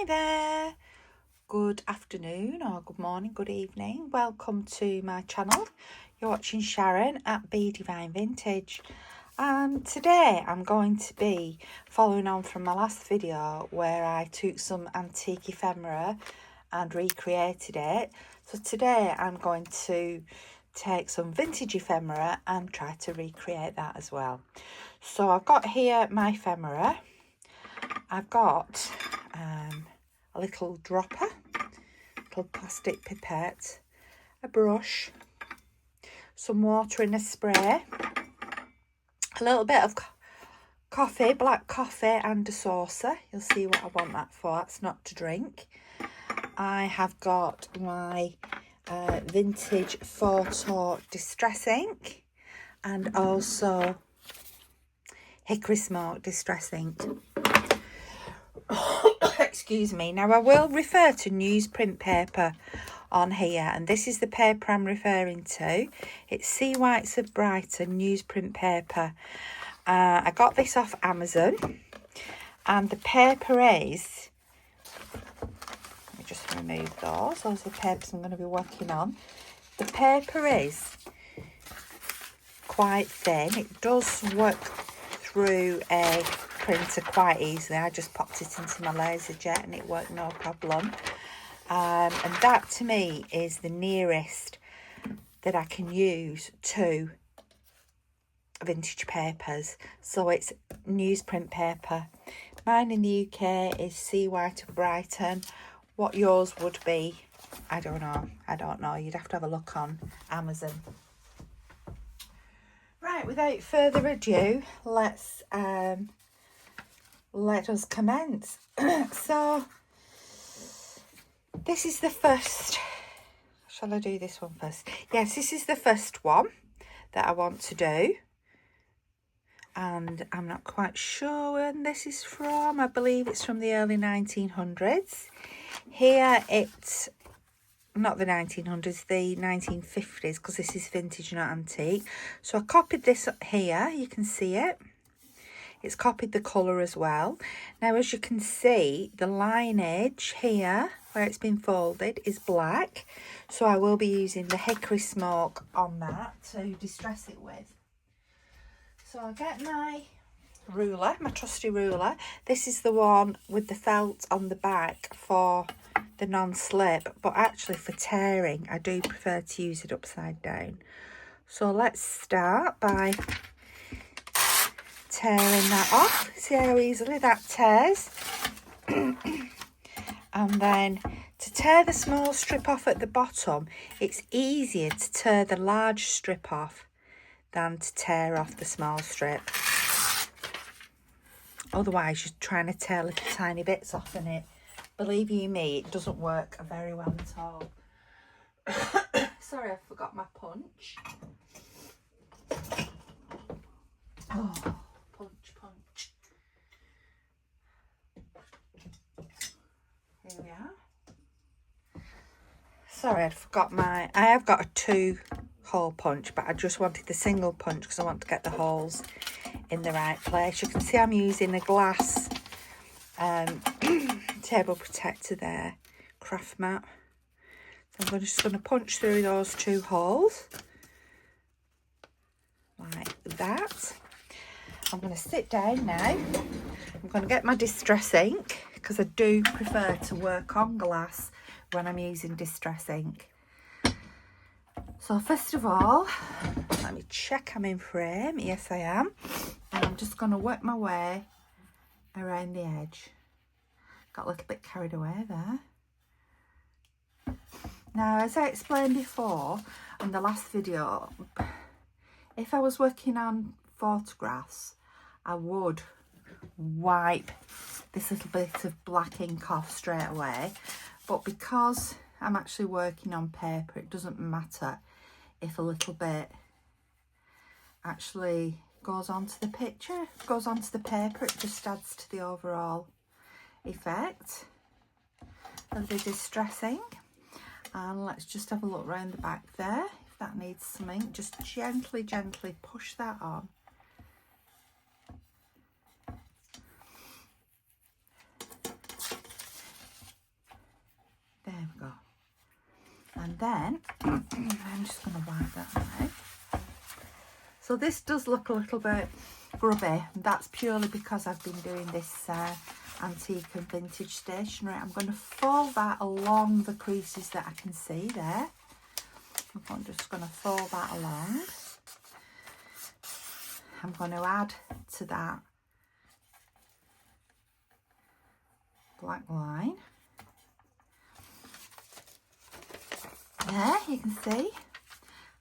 Hi there, good afternoon or good morning, good evening. Welcome to my channel. You're watching Sharon at Be Divine Vintage, and today I'm going to be following on from my last video where I took some antique ephemera and recreated it. So today I'm going to take some vintage ephemera and try to recreate that as well. So I've got here my ephemera. I've got a little dropper, little plastic pipette, a brush, some water in a spray, a little bit of coffee, black coffee, and a saucer. You'll see what I want that for. That's not to drink. I have got my vintage photo distress ink and also hickory smoke distress ink. Excuse me. Now I will refer to newsprint paper on here, and this is the paper I'm referring to. It's Sea Whites of Brighton newsprint paper. I got this off Amazon, and the paper is, let me just remove those are the papers I'm going to be working on. The paper is quite thin. It does work through a printer quite easily. I just popped it into my laser jet and it worked no problem. And that to me is the nearest that I can use to vintage papers. So it's newsprint paper. Mine in the UK is Sea White of Brighton. What yours would be, I don't know. You'd have to have a look on Amazon. Right, without further ado, let us commence. So this is the first. Shall I do this one first? Yes, this is the first one that I want to do, and I'm not quite sure when this is from. I believe it's from the early 1900s. Here it's not the 1900s, the 1950s, because this is vintage, not antique. So I copied this up here. You can see it. It's copied the colour as well. Now, as you can see, the lineage here, where it's been folded, is black. So I will be using the hickory smoke on that to distress it with. So I'll get my ruler, my trusty ruler. This is the one with the felt on the back for the non-slip, but actually for tearing, I do prefer to use it upside down. So let's start by tearing that off. See how easily that tears. And then to tear the small strip off at the bottom, it's easier to tear the large strip off than to tear off the small strip. Otherwise you're trying to tear little tiny bits off in it. Believe you me, it doesn't work very well at all. Sorry, I forgot my punch. Oh, punch. Here we are. Sorry, I have got a 2-hole punch, but I just wanted the single punch because I want to get the holes in the right place. You can see I'm using a glass table protector there, craft mat. So I'm just going to punch through those 2 holes like that. I'm going to sit down now. I'm going to get my distress ink because I do prefer to work on glass when I'm using distress ink. So first of all, let me check I'm in frame. Yes, I am. And I'm just going to work my way around the edge. Got a little bit carried away there. Now, as I explained before in the last video, if I was working on photographs, I would wipe this little bit of black ink off straight away. But because I'm actually working on paper, it doesn't matter if a little bit actually goes onto the picture, goes onto the paper. It just adds to the overall effect of the distressing. And let's just have a look round the back there. If that needs some ink, just gently push that on. And then I'm just going to wipe that out. So this does look a little bit grubby. That's purely because I've been doing this antique and vintage stationery. I'm going to fold that along the creases that I can see there. I'm just going to fold that along. I'm going to add to that black line. There, you can see.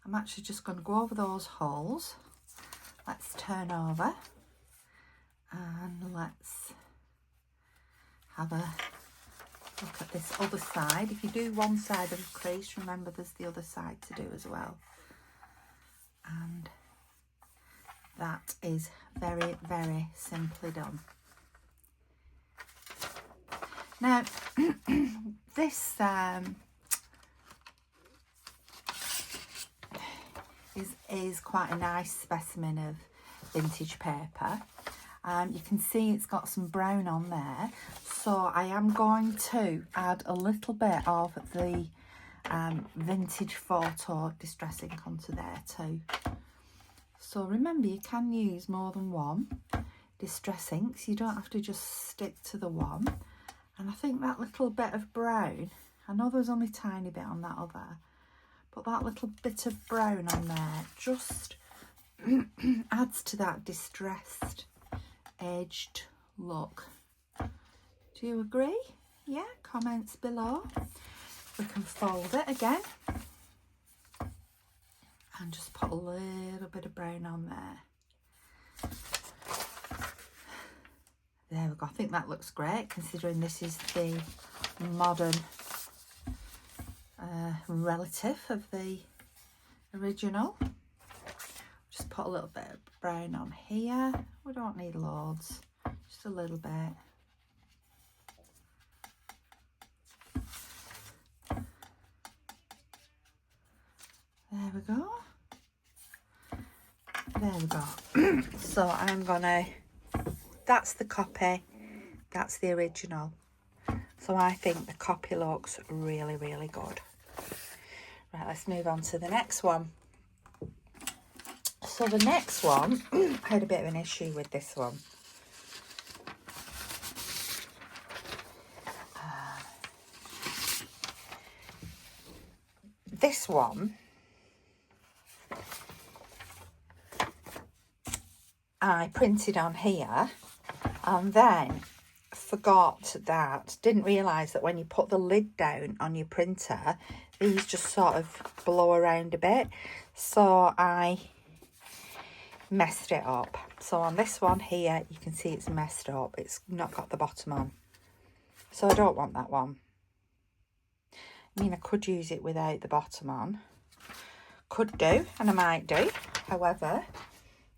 I'm actually just going to go over those holes. Let's turn over and let's have a look at this other side. If you do one side of the crease, remember there's the other side to do as well. And that is very, very simply done. Now, this is quite a nice specimen of vintage paper. You can see it's got some brown on there, so I am going to add a little bit of the vintage photo distress ink onto there too. So remember, you can use more than one distress inks, you don't have to just stick to the one. And I think that little bit of brown, I know there's only a tiny bit on that other, but that little bit of brown on there just adds to that distressed, edged look. Do you agree? Yeah, comments below. We can fold it again and just put a little bit of brown on there. There we go. I think that looks great, considering this is the modern relative of the original. Just put a little bit of brown on here. We don't need loads, just a little bit. There we go. There we go. So I'm gonna, that's the copy, that's the original. So I think the copy looks really, really good. Right, let's move on to the next one. So the next one, I had a bit of an issue with this one. This one, I printed on here and then forgot that, didn't realise that when you put the lid down on your printer, these just sort of blow around a bit. So I messed it up. So on this one here, you can see it's messed up. It's not got the bottom on. So I don't want that one. I mean, I could use it without the bottom on. Could do, and I might do. However,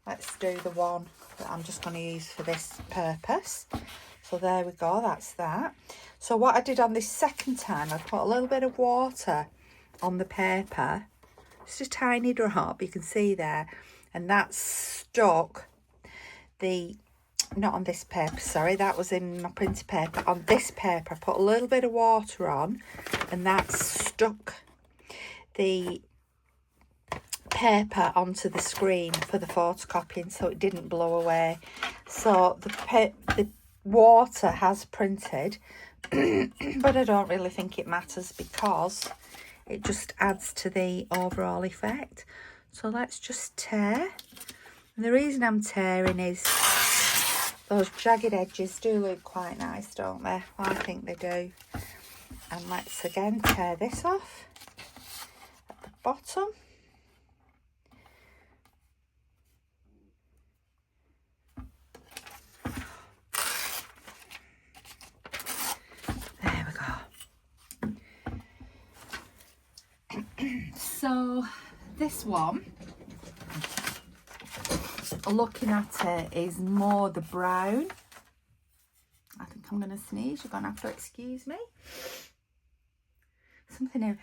let's do the one that I'm just going to use for this purpose. So there we go, that's that. So what I did on this second time, I put a little bit of water on the paper. Just a tiny drop, you can see there. And that stuck the, not on this paper, sorry, that was in my printer paper. On this paper, I put a little bit of water on and that stuck the paper onto the screen for the photocopying, so it didn't blow away. So the water has printed, but I don't really think it matters because it just adds to the overall effect. So let's just tear. And the reason I'm tearing is those jagged edges do look quite nice, don't they? Well, I think they do. And let's again tear this off at the bottom. So this one, looking at it, is more the brown. I think I'm going to sneeze. You're going to have to excuse me. Something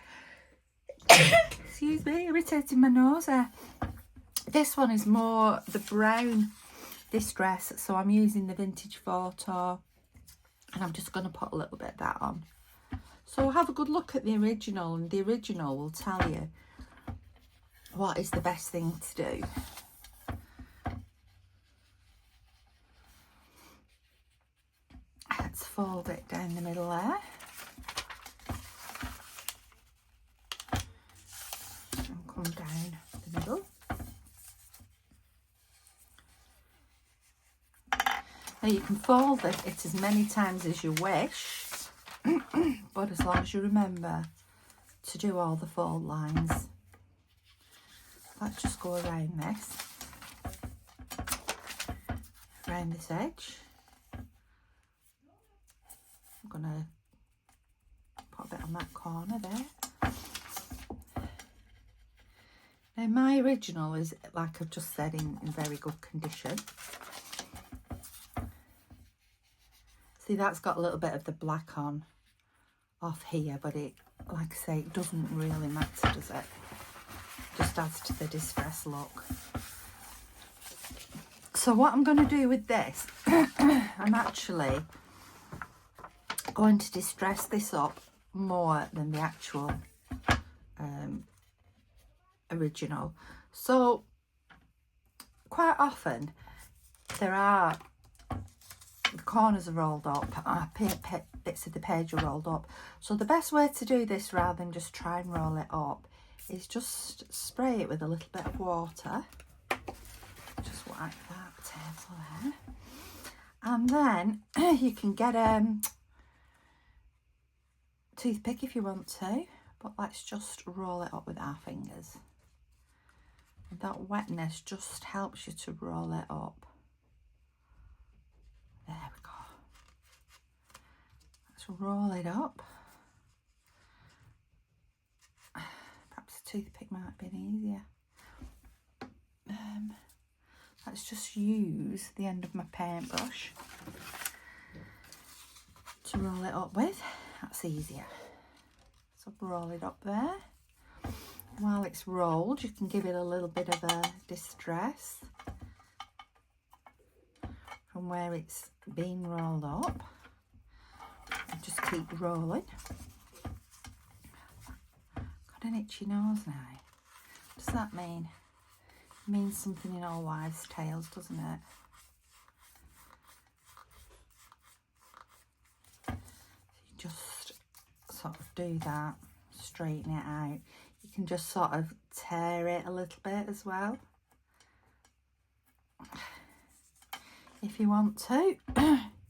excuse me, irritating my nose there. This one is more the brown distress, so I'm using the vintage photo and I'm just going to put a little bit of that on. So have a good look at the original, and the original will tell you what is the best thing to do. Let's fold it down the middle there. And come down the middle. Now you can fold it as many times as you wish, but as long as you remember to do all the fold lines. Let's just go around this, around this edge. I'm going to put a bit on that corner there. Now my original is, like I've just said, in very good condition. See, that's got a little bit of the black on off here, but it, like I say, it doesn't really matter, does it? Just adds to the distress look. So what I'm going to do with this, I'm actually going to distress this up more than the actual original. So quite often the corners are rolled up, bits of the page are rolled up. So the best way to do this, rather than just try and roll it up, is just spray it with a little bit of water. Just wipe that table there. And then you can get a toothpick if you want to, but let's just roll it up with our fingers. And that wetness just helps you to roll it up. There we go. Let's roll it up. Perhaps a toothpick might have been easier. Let's just use the end of my paintbrush to roll it up with. That's easier. So roll it up there. While it's rolled, you can give it a little bit of a distress from where it's been rolled up. And just keep rolling. Got an itchy nose now. What does that mean? It means something in all wives' tales, doesn't it? So you just sort of do that, straighten it out. You can just sort of tear it a little bit as well, if you want to.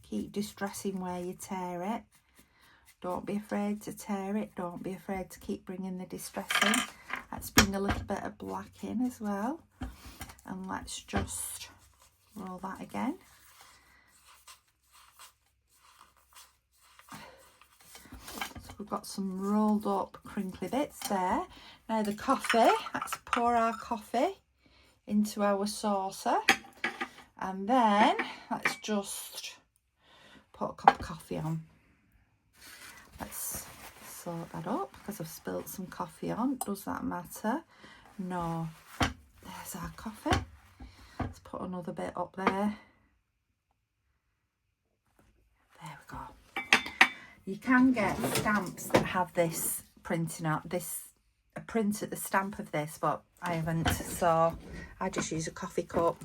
Keep distressing where you tear it. Don't be afraid to tear it. Don't be afraid to keep bringing the distress in. Let's bring a little bit of black in as well. And let's just roll that again. So we've got some rolled up crinkly bits there. Now the coffee, let's pour our coffee into our saucer. And then let's just put a cup of coffee on. Let's sort that up because I've spilt some coffee on. Does that matter? No. There's our coffee. Let's put another bit up there. There we go. You can get stamps that have this printing out, a print at the stamp of this, but I haven't, so I just use a coffee cup.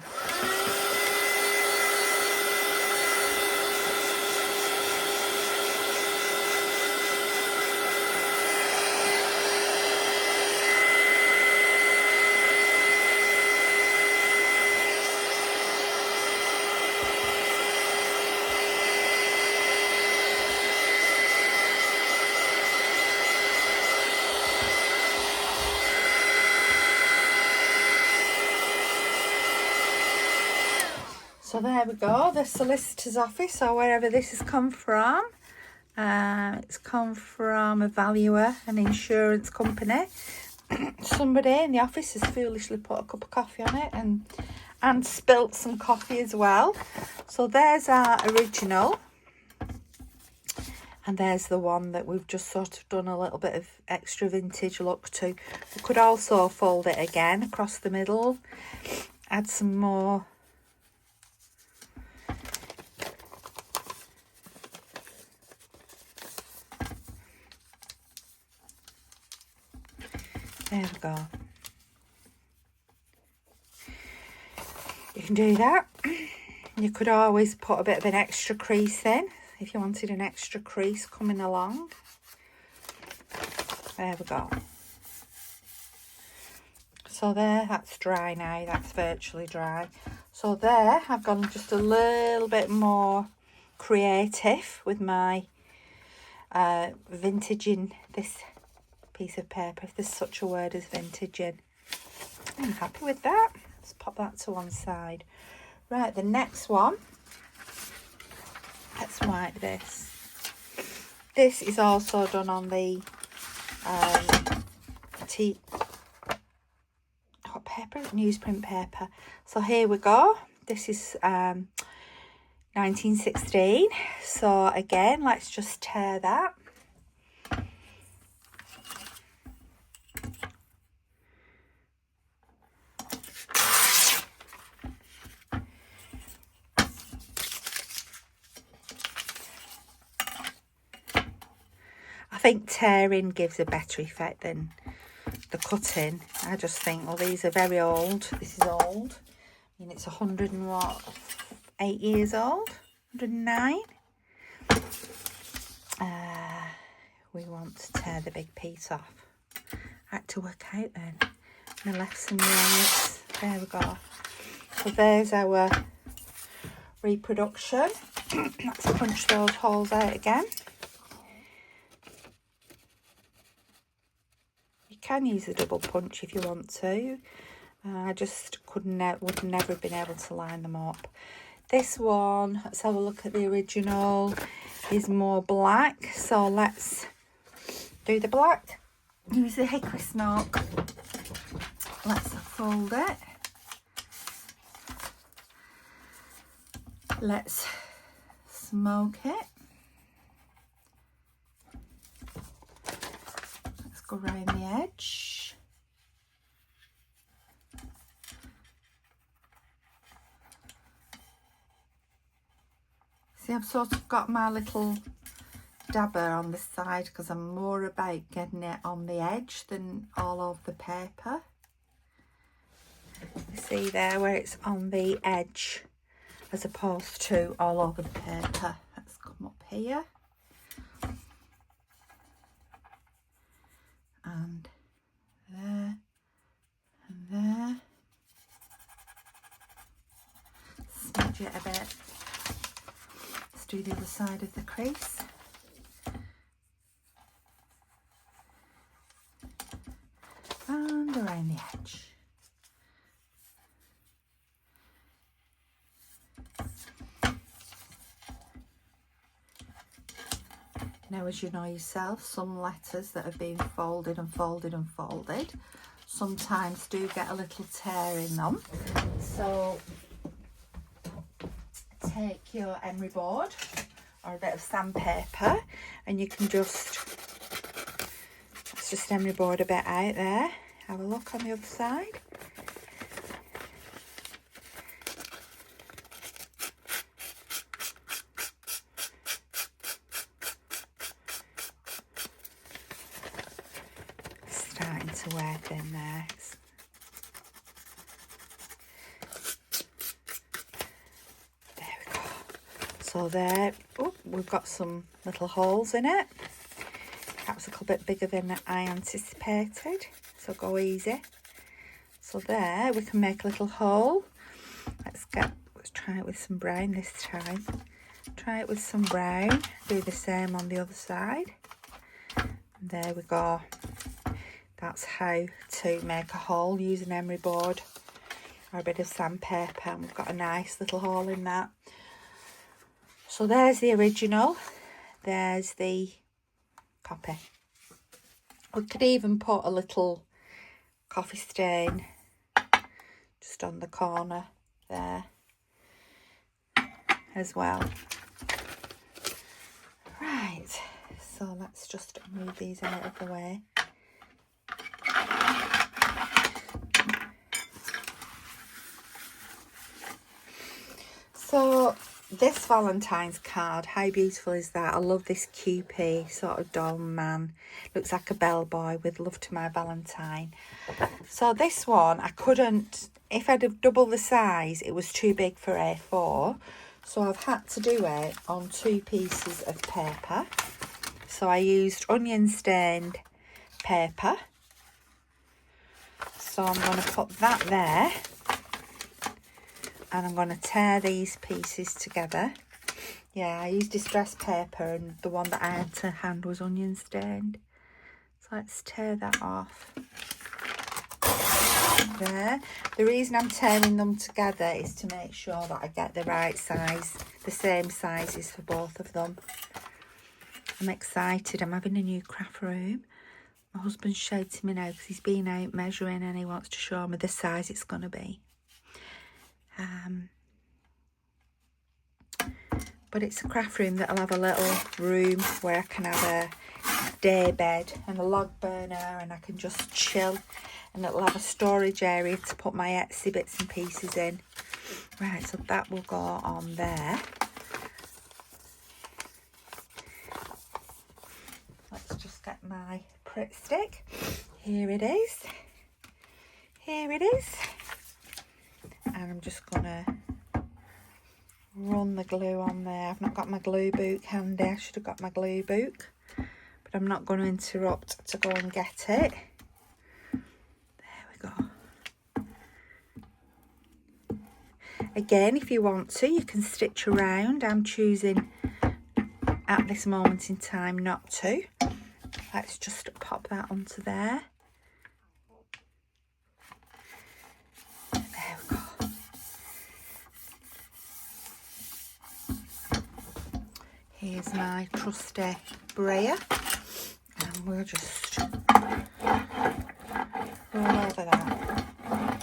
So there we go, the solicitor's office, or wherever this has come from. It's come from a valuer, an insurance company. Somebody in the office has foolishly put a cup of coffee on it and spilt some coffee as well. So there's our original. And there's the one that we've just sort of done a little bit of extra vintage look to. We could also fold it again across the middle, add some more There we go. You can do that. You could always put a bit of an extra crease in if you wanted an extra crease coming along. There we go. So there, that's dry now. That's virtually dry. So there, I've gone just a little bit more creative with my vintaging this piece of paper, if there's such a word as vintaging. I'm happy with that. Let's pop that to one side. Right, the next one, let's wipe this. This is also done on the what paper? Newsprint paper. So here we go. This is 1916. So again, let's just tear that. I think tearing gives a better effect than the cutting. I just think, well, these are very old. This is old. I mean, it's 8 years old, 109. We want to tear the big piece off. I had to work out then. My lefts and rights. There we go. So there's our reproduction. Let's punch those holes out again. You can use a double punch if you want to. I just would never have been able to line them up. This one, let's have a look at the original, is more black. So let's do the black. Use the hickory smoke. Let's fold it. Let's smoke it. Let's go around the edge. See, I've sort of got my little dabber on this side because I'm more about getting it on the edge than all over the paper. You see there where it's on the edge as opposed to all over the paper. Let's come up here. And there and there. Smudge it a bit. Let's do the other side of the crease. And around the edge. Now, as you know yourself, some letters that have been folded and folded and folded sometimes do get a little tear in them. So take your emery board or a bit of sandpaper and you can just, let's just emery board a bit out there. Have a look on the other side. Starting to wear thin there. There we go. So there, oh, we've got some little holes in it. Perhaps a little bit bigger than I anticipated. So go easy. So there, we can make a little hole. Let's try it with some brown this time. Try it with some brown. Do the same on the other side. And there we go. That's how to make a hole using emery board or a bit of sandpaper, and we've got a nice little hole in that. So there's the original, there's the copy. We could even put a little coffee stain just on the corner there as well. Right, so let's just move these out of the way. So this Valentine's card, how beautiful is that? I love this Cupid sort of doll man. Looks like a bellboy with love to my Valentine. So this one, I couldn't, if I'd have doubled the size, it was too big for A4. So I've had to do it on 2 pieces of paper. So I used onion stained paper. So I'm going to put that there. And I'm going to tear these pieces together. Yeah, I used distressed paper and the one that I had to hand was onion stained. So let's tear that off. There. The reason I'm tearing them together is to make sure that I get the right size, the same sizes for both of them. I'm excited. I'm having a new craft room. My husband's shouting me now because he's been out measuring and he wants to show me the size it's going to be. But it's a craft room that'll have a little room where I can have a day bed and a log burner and I can just chill, and it'll have a storage area to put my Etsy bits and pieces in. Right, so that will go on there. Let's just get my Pritt stick. Here it is. Here it is. And I'm just gonna run the glue on there. I've not got my glue book handy. I should have got my glue book, but I'm not going to interrupt to go and get it. There we go. Again, if you want to, you can stitch around. I'm choosing at this moment in time not to. Let's just pop that onto there. There we go. Here's my trusty brayer, and we'll just roll over that.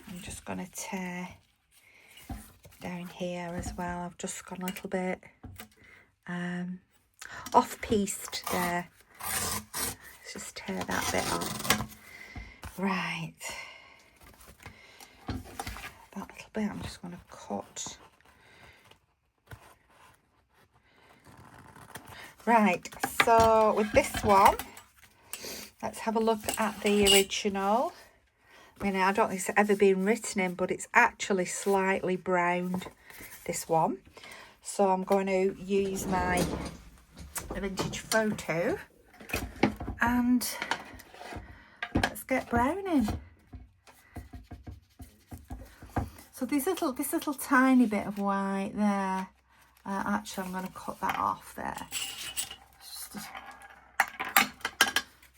I'm just going to tear down here as well. I've just got a little bit off-pieced there. Let's just tear that bit off. Right. That little bit I'm just going to cut. Right, so with this one, let's have a look at the original. I mean, I don't think it's ever been written in, but it's actually slightly browned, this one. So I'm going to use my vintage photo and let's get browning. So this little tiny bit of white there, actually I'm going to cut that off there.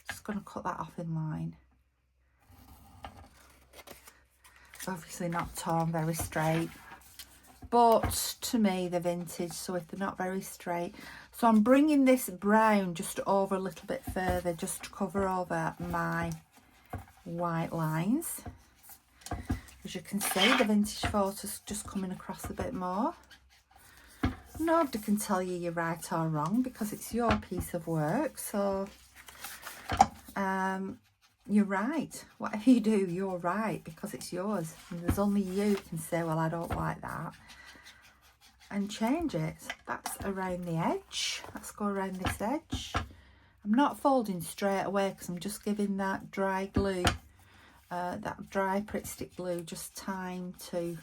Just going to cut that off in line. It's obviously not torn very straight, but to me they're vintage, so if they're not very straight. So I'm bringing this brown just over a little bit further, just to cover over my white lines. As you can see, the vintage photo's just coming across a bit more. Nobody can tell you you're right or wrong because it's your piece of work. So you're right. Whatever you do, you're right because it's yours. And there's only you who can say, well, I don't like that, and change it. That's around the edge. Let's go around this edge. I'm not folding straight away because I'm just giving that dry glue, that dry Pritt stick glue, just time to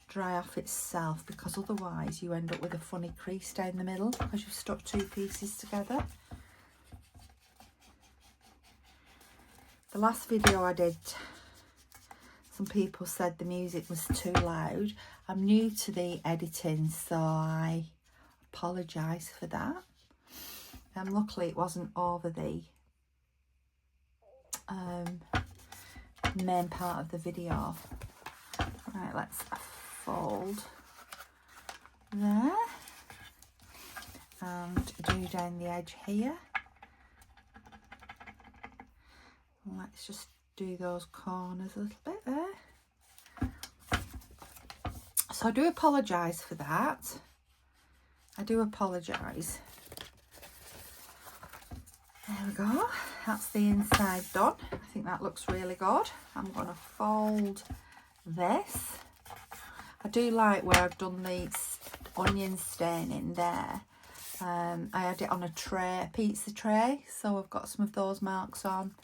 dry off itself, because otherwise you end up with a funny crease down the middle because you've stuck 2 pieces together. The last video I did, some people said the music was too loud. I'm new to the editing, so I apologise for that. Luckily it wasn't over the main part of the video. Right, let's fold there and do down the edge here. Let's just do those corners a little bit there. So I do apologise for that. I do apologise. There we go, that's the inside done. I think that looks really good. I'm going to fold this. I do like where I've done the onion staining there. I had it on a tray, a pizza tray, so I've got some of those marks on.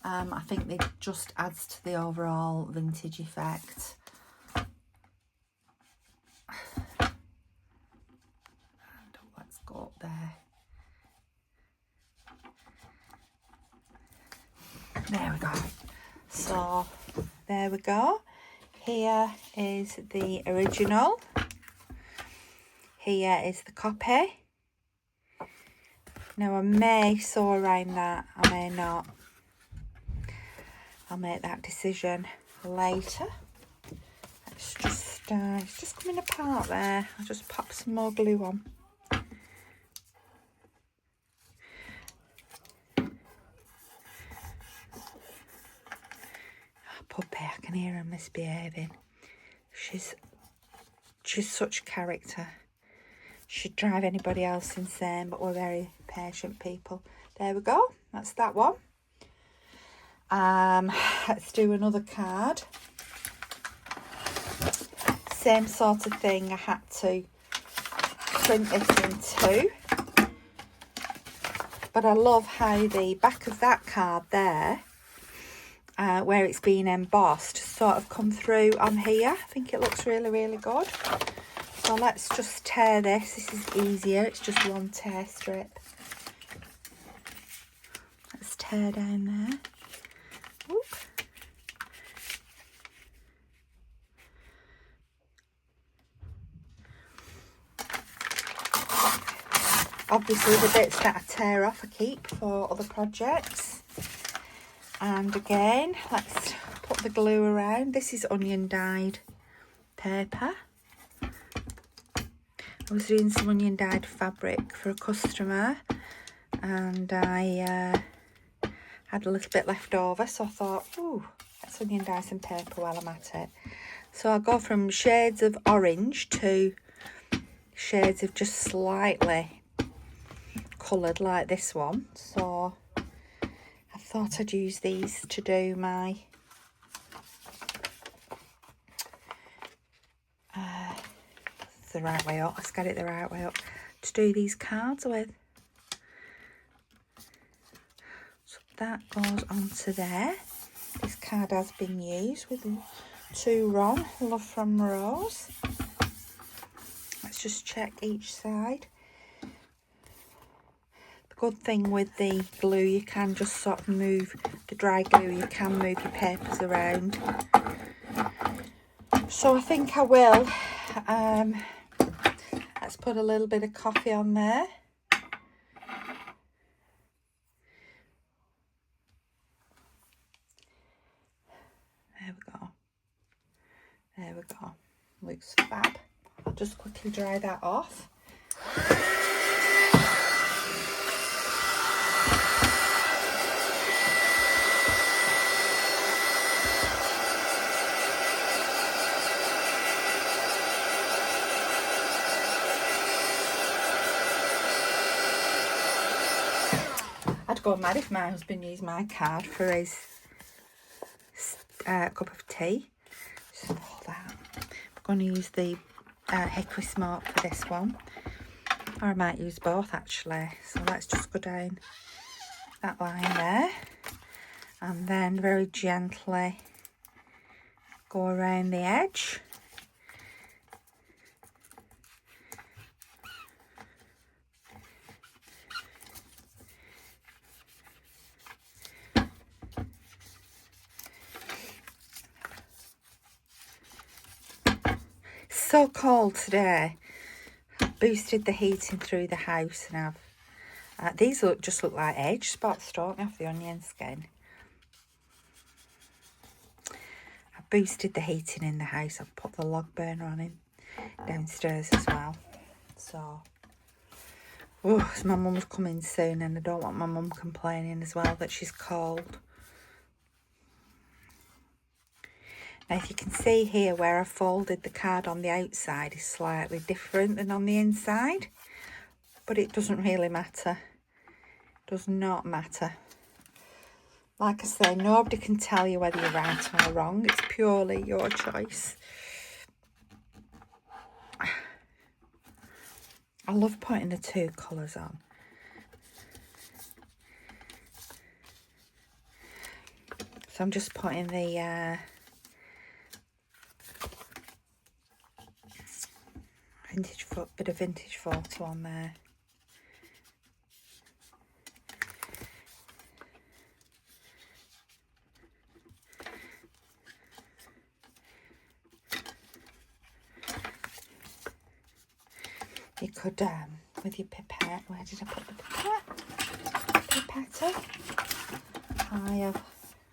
I think it just adds to the overall vintage effect. And let's go up there. There we go. So there we go. Here is the original. Here is the copy. Now I may sew around that, I may not. I'll make that decision later. It's just coming apart there. I'll just pop some more glue on. Puppy, I can hear her misbehaving. She's such a character. She'd drive anybody else insane, but we're very patient people. There we go, that's that one. Let's do another card. Same sort of thing, I had to print this in two. But I love how the back of that card there, where it's been embossed, sort of come through on here. I think it looks really, really good. So let's just tear this. This is easier. It's just one tear strip. Let's tear down there. Oop. Obviously the bits that I tear off I keep for other projects. And again, let's put the glue around. This is onion dyed paper. I was doing some onion dyed fabric for a customer, and I had a little bit left over, so I thought, ooh, let's onion dye some paper while I'm at it. So I'll go from shades of orange to shades of just slightly coloured like this one. So I thought I'd use these to do my the right way up. Let's get it the right way up to do these cards with. So that goes onto there. This card has been used with To Ron, Love from Rose. Let's just check each side. The good thing with the glue, you can just sort of move the dry glue, you can move your papers around. So I think I will. Let's put a little bit of coffee on there. There we go. There we go. Looks fab. I'll just quickly dry that off. I'd go mad if my husband used my card for his cup of tea. Just pour that. I'm going to use the hickory smoke for this one, or I might use both actually. So let's just go down that line there, and then very gently go around the edge. So cold today. I've boosted the heating through the house, and I've these just look like edge spots, don't they, off the onion skin. I've boosted the heating in the house. I've put the log burner on in downstairs as well. So my mum's coming soon, and I don't want my mum complaining as well that she's cold. Now, if you can see here where I folded the card on the outside is slightly different than on the inside, but it doesn't really matter. Does not matter. Like I say, nobody can tell you whether you're right or wrong. It's purely your choice. I love putting the two colours on. So I'm just putting the bit of vintage photo on there. You could, with your pipette, where did I put the pipette? Pipette.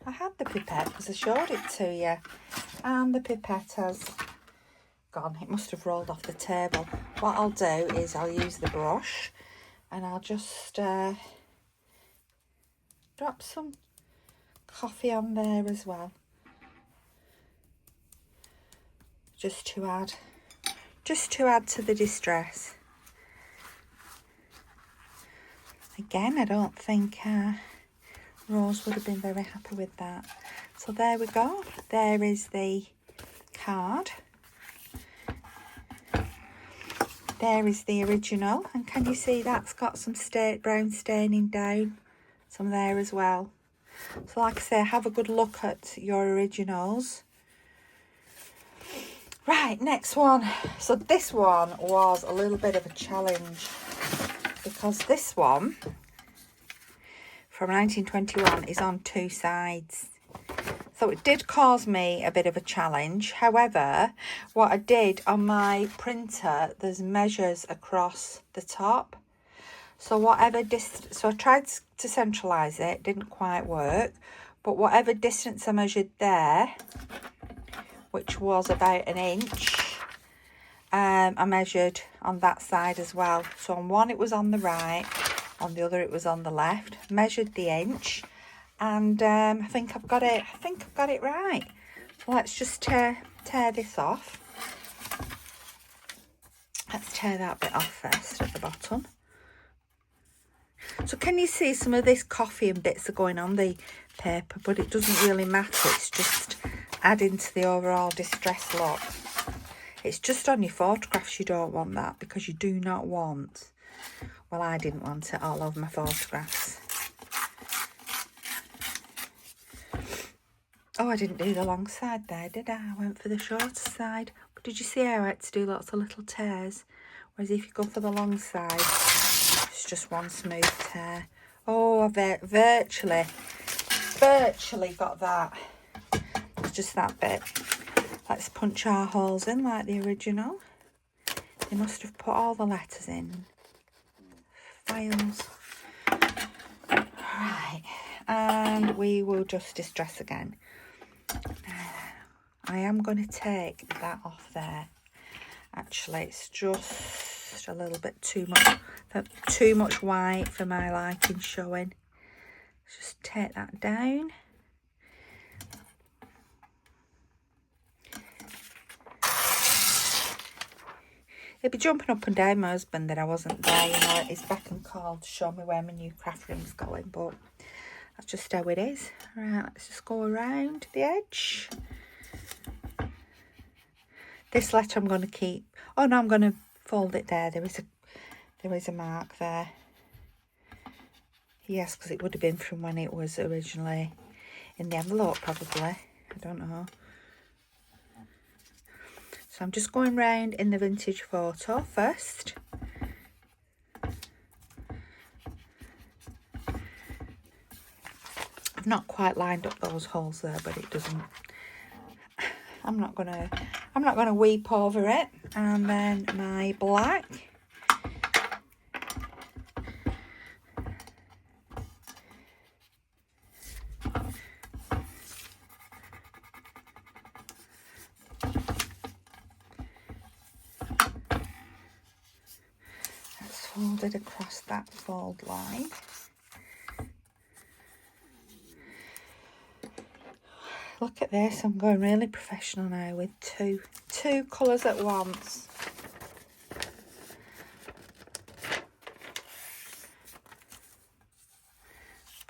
I had the pipette because I showed it to you. And the pipette has gone. It must have rolled off the table. What I'll do is I'll use the brush and I'll just drop some coffee on there as well. Just to add to the distress. Again, I don't think Rose would have been very happy with that. So there we go. There is the card. There is the original. And can you see that's got some brown staining down some there as well. So like I say, have a good look at your originals. Right, next one. So this one was a little bit of a challenge because this one from 1921 is on two sides. So it did cause me a bit of a challenge. However, what I did on my printer, there's measures across the top. So whatever distance, so I tried to centralise it, didn't quite work. But whatever distance I measured there, which was about 1 inch, I measured on that side as well. So on one it was on the right, on the other it was on the left. Measured the inch, and I think I've got it right. So let's just tear this off. Let's tear that bit off first at the bottom. So can you see some of this coffee and bits are going on the paper, but it doesn't really matter. It's just adding to the overall distress look. It's just on your photographs you don't want that, because you do not want, well, I didn't want it all over my photographs. Oh, I didn't do the long side there, did I? I went for the shorter side. But did you see how I had to do lots of little tears? Whereas if you go for the long side, it's just one smooth tear. Oh, I virtually got that. It's just that bit. Let's punch our holes in like the original. They must have put all the letters in. Files. Right. And we will just distress again. I am going to take that off there. Actually, it's just a little bit too much white for my liking showing. Let's just take that down. He'd be jumping up and down, my husband, that I wasn't there, you know, he's beck and call to show me where my new craft room's going, but that's just how it is. Right, let's just go around the edge. This letter I'm going to keep. Oh no, I'm going to fold it there. There is a mark there. Yes, because it would have been from when it was originally in the envelope, probably. I don't know. So I'm just going round in the vintage photo first. I've not quite lined up those holes there, but it doesn't. I'm not gonna weep over it. And then my black. That's folded across that fold line. Look at this, I'm going really professional now with two colours at once.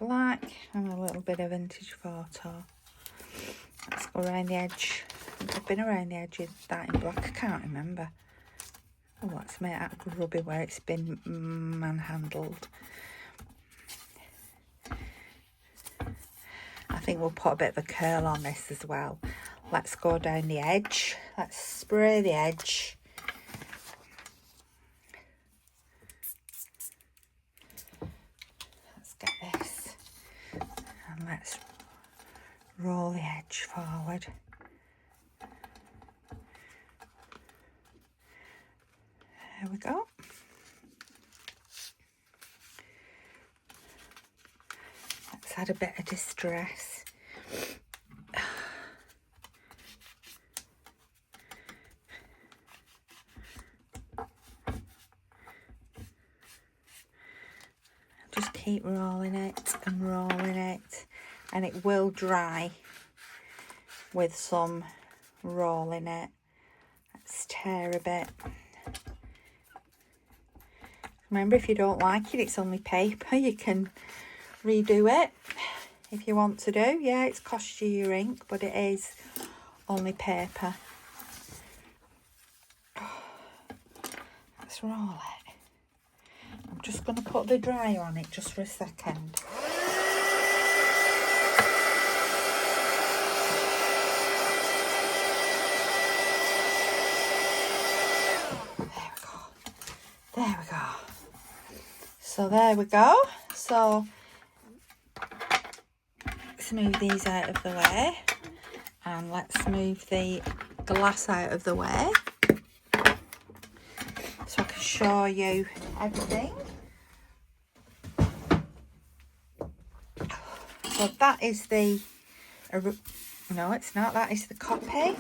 black and a little bit of vintage photo. Let's go around the edge. I think I've been around the edge of that in black. I can't remember. Oh, let's make that grubby where it's been manhandled. I think we'll put a bit of a curl on this as well. Let's go down the edge. Let's spray the edge. Let's get this. And let's roll the edge forward. There we go. Let's add a bit of distress. Just keep rolling it and rolling it, and it will dry with some rolling it. Let's tear a bit. Remember, if you don't like it, it's only paper. You can redo it if you want to do. Yeah, it's cost you your ink, but it is only paper. Let's roll it. I'm just going to put the dryer on it just for a second. There we go. So there we go. So let's move these out of the way, and let's move the glass out of the way so I can show you everything. So that is the, no it's not, that is the copy.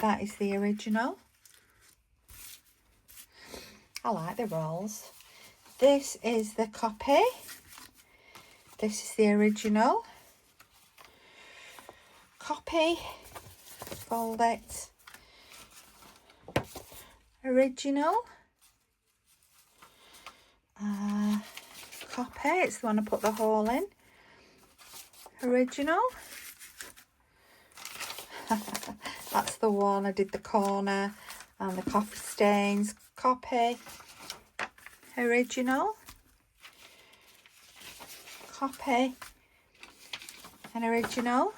That is the original. I like the rolls. This is the copy. This is the original. Copy. Fold it. Original. Copy. It's the one I put the hole in. Original. That's the one I did the corner and the coffee stains. Copy. Original. Copy. And original.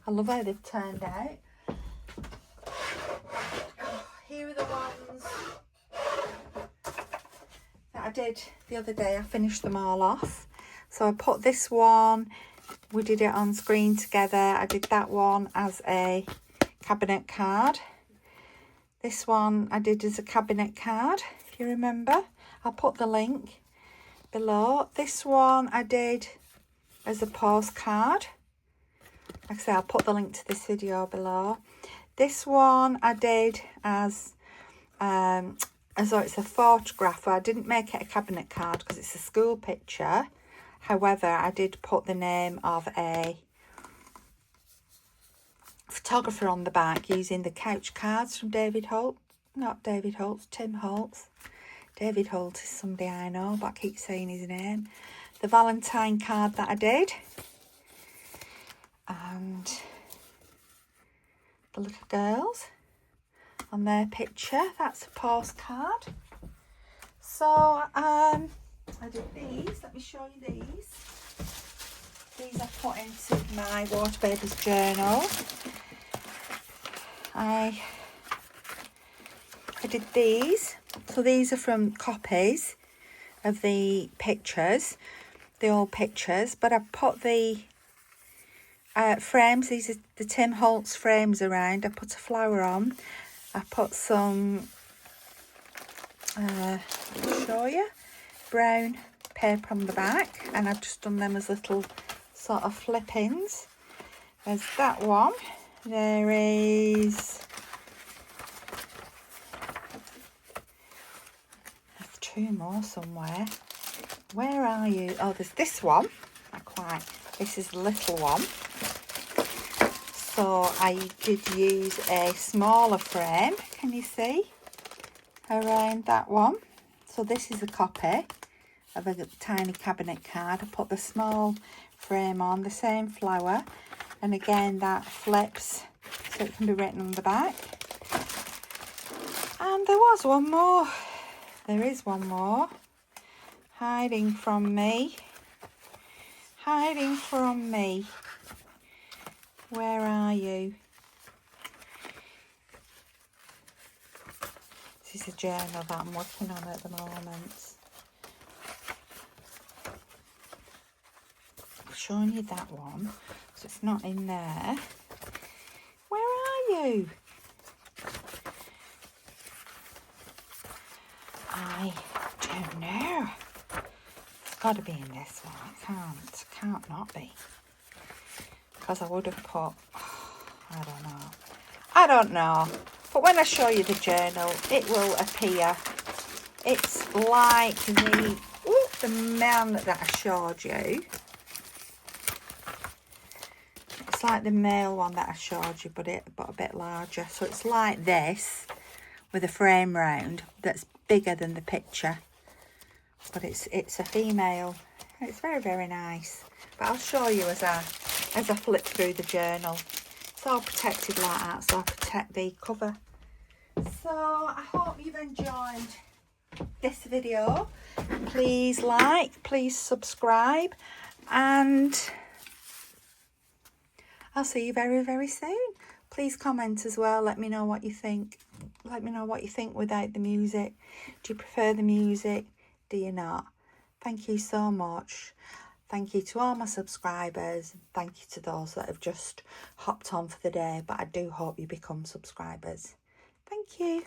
I love how they've turned out. Here are the ones that I did the other day. I finished them all off. So I put this one, we did it on screen together. I did that one as a cabinet card. This one I did as a cabinet card, if you remember. I'll put the link below. This one I did as a postcard. Like I say, I'll put the link to this video below. This one I did as though it's a photograph. I didn't make it a cabinet card because it's a school picture. However, I did put the name of a photographer on the back using the couch cards from David Holt. Not David Holt, Tim Holtz. David Holt is somebody I know, but I keep saying his name. The Valentine card that I did. And the little girls on their picture. That's a postcard. So, I did these. Let me show you these. These I put into my Water Babies journal. I did these. So these are from copies of the pictures, the old pictures. But I put the frames. These are the Tim Holtz frames around. I put a flower on. I put some, I'll show you, brown paper on the back. And I've just done them as little sort of flip-ins. There's that one. There is two more somewhere. Where are you? Oh, there's this one. Not quite. This is the little one. So I did use a smaller frame. Can you see? Around that one. So this is a copy of a tiny cabinet card. I put the small frame on, the same flower, and again that flips so it can be written on the back. And there was one more. There is one more. Hiding from me. Hiding from me. Where are you? This is a journal that I'm working on at the moment. I'm showing you that one, so it's not in there. Where are you? I don't know. It's got to be in this one. It can't not be. Because I would have put, I don't know. But when I show you the journal, it will appear. It's like the man that I showed you. It's like the male one that I showed you, but a bit larger. So it's like this, with a frame round that's bigger than the picture. But it's a female. It's very, very nice. But I'll show you as I flip through the journal. It's all protected like that, so I protect the cover. So I hope you've enjoyed this video. Please like, please subscribe, and I'll see you very, very soon. Please comment as well. Let me know what you think. Let me know what you think without the music. Do you prefer the music? Do you not? Thank you so much. Thank you to all my subscribers. Thank you to those that have just hopped on for the day. But I do hope you become subscribers. Thank you.